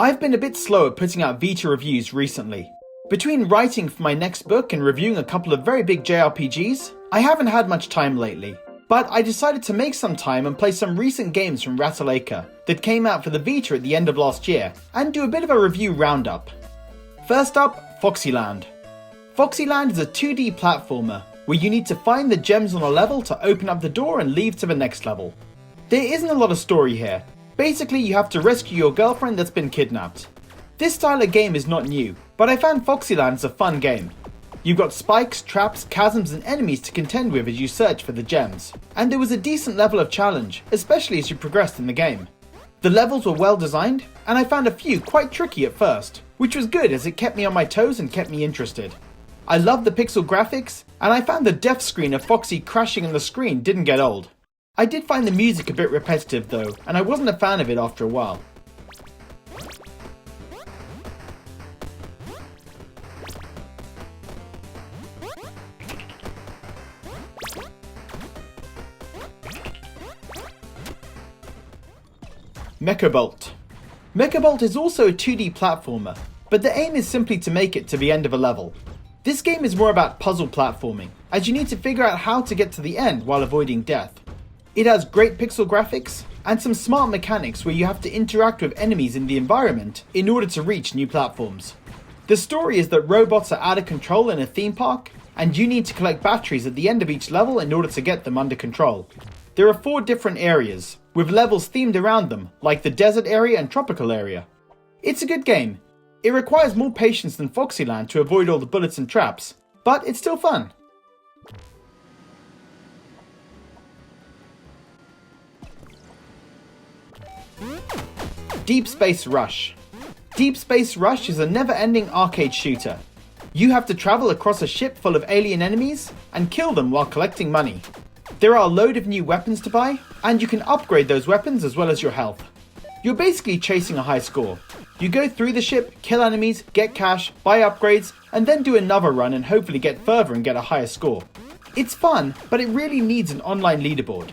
I've been a bit slow at putting out Vita reviews recently. Between writing for my next book and reviewing a couple of very big JRPGs, I haven't had much time lately. But I decided to make some time and play some recent games from Ratalaika that came out for the Vita at the end of last year, and do a bit of a review roundup. First up, Foxy Land. Foxy Land is a 2D platformer where you need to find the gems on a level to open up the door and leave to the next level. There isn't a lot of story here. Basically, you have to rescue your girlfriend that's been kidnapped. This style of game is not new, but I found Foxyland a fun game. You've got spikes, traps, chasms and enemies to contend with as you search for the gems, and there was a decent level of challenge, especially as you progressed in the game. The levels were well designed, and I found a few quite tricky at first, which was good as it kept me on my toes and kept me interested. I loved the pixel graphics, and I found the death screen of Foxy crashing on the screen didn't get old. I did find the music a bit repetitive though, and I wasn't a fan of it after a while. Mekabolt. Mekabolt is also a 2D platformer, but the aim is simply to make it to the end of a level. This game is more about puzzle platforming, as you need to figure out how to get to the end while avoiding death. It has great pixel graphics, and some smart mechanics where you have to interact with enemies in the environment in order to reach new platforms. The story is that robots are out of control in a theme park, and you need to collect batteries at the end of each level in order to get them under control. There are 4 different areas, with levels themed around them, like the desert area and tropical area. It's a good game. It requires more patience than Foxyland to avoid all the bullets and traps, but it's still fun. Deep Space Rush. Deep Space Rush is a never-ending arcade shooter. You have to travel across a ship full of alien enemies and kill them while collecting money. There are a load of new weapons to buy, and you can upgrade those weapons as well as your health. You're basically chasing a high score. You go through the ship, kill enemies, get cash, buy upgrades, and then do another run and hopefully get further and get a higher score. It's fun, but it really needs an online leaderboard.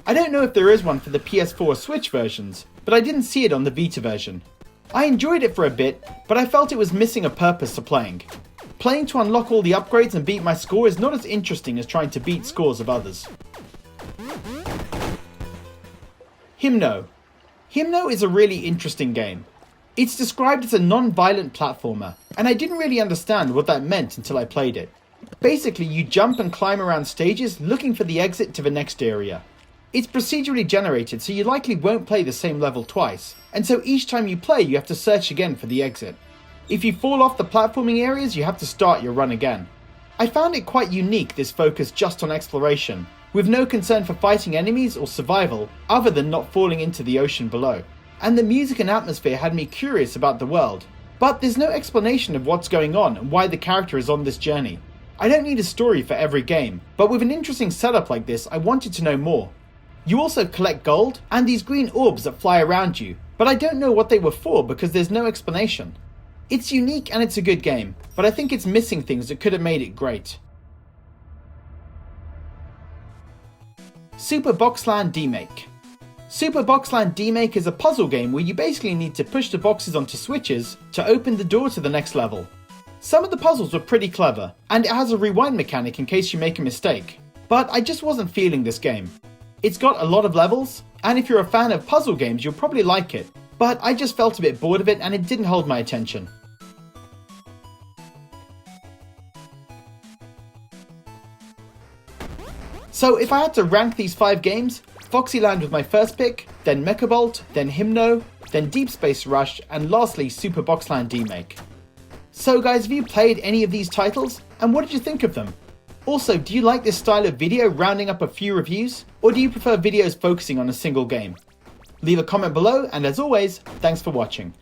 I don't know if there is one for the PS4 or Switch versions, but I didn't see it on the Vita version. I enjoyed it for a bit, but I felt it was missing a purpose to playing. Playing to unlock all the upgrades and beat my score is not as interesting as trying to beat scores of others. Himno. Himno is a really interesting game. It's described as a non-violent platformer, and I didn't really understand what that meant until I played it. Basically, you jump and climb around stages looking for the exit to the next area. It's procedurally generated, so you likely won't play the same level twice, and so each time you play you have to search again for the exit. If you fall off the platforming areas, you have to start your run again. I found it quite unique, this focus just on exploration, with no concern for fighting enemies or survival other than not falling into the ocean below. And the music and atmosphere had me curious about the world, but there's no explanation of what's going on and why the character is on this journey. I don't need a story for every game, but with an interesting setup like this I wanted to know more. You also collect gold and these green orbs that fly around you, but I don't know what they were for because there's no explanation. It's unique and it's a good game, but I think it's missing things that could have made it great. Super Boxland D-Make. Super Boxland D-Make is a puzzle game where you basically need to push the boxes onto switches to open the door to the next level. Some of the puzzles were pretty clever, and it has a rewind mechanic in case you make a mistake, but I just wasn't feeling this game. It's got a lot of levels, and if you're a fan of puzzle games you'll probably like it, but I just felt a bit bored of it and it didn't hold my attention. So if I had to rank these 5 games, Foxyland was my first pick, then Mekabolt, then Himno, then Deep Space Rush, and lastly Super Boxland D-Make. So guys, have you played any of these titles, and what did you think of them? Also, do you like this style of video rounding up a few reviews, or do you prefer videos focusing on a single game? Leave a comment below, and as always, thanks for watching.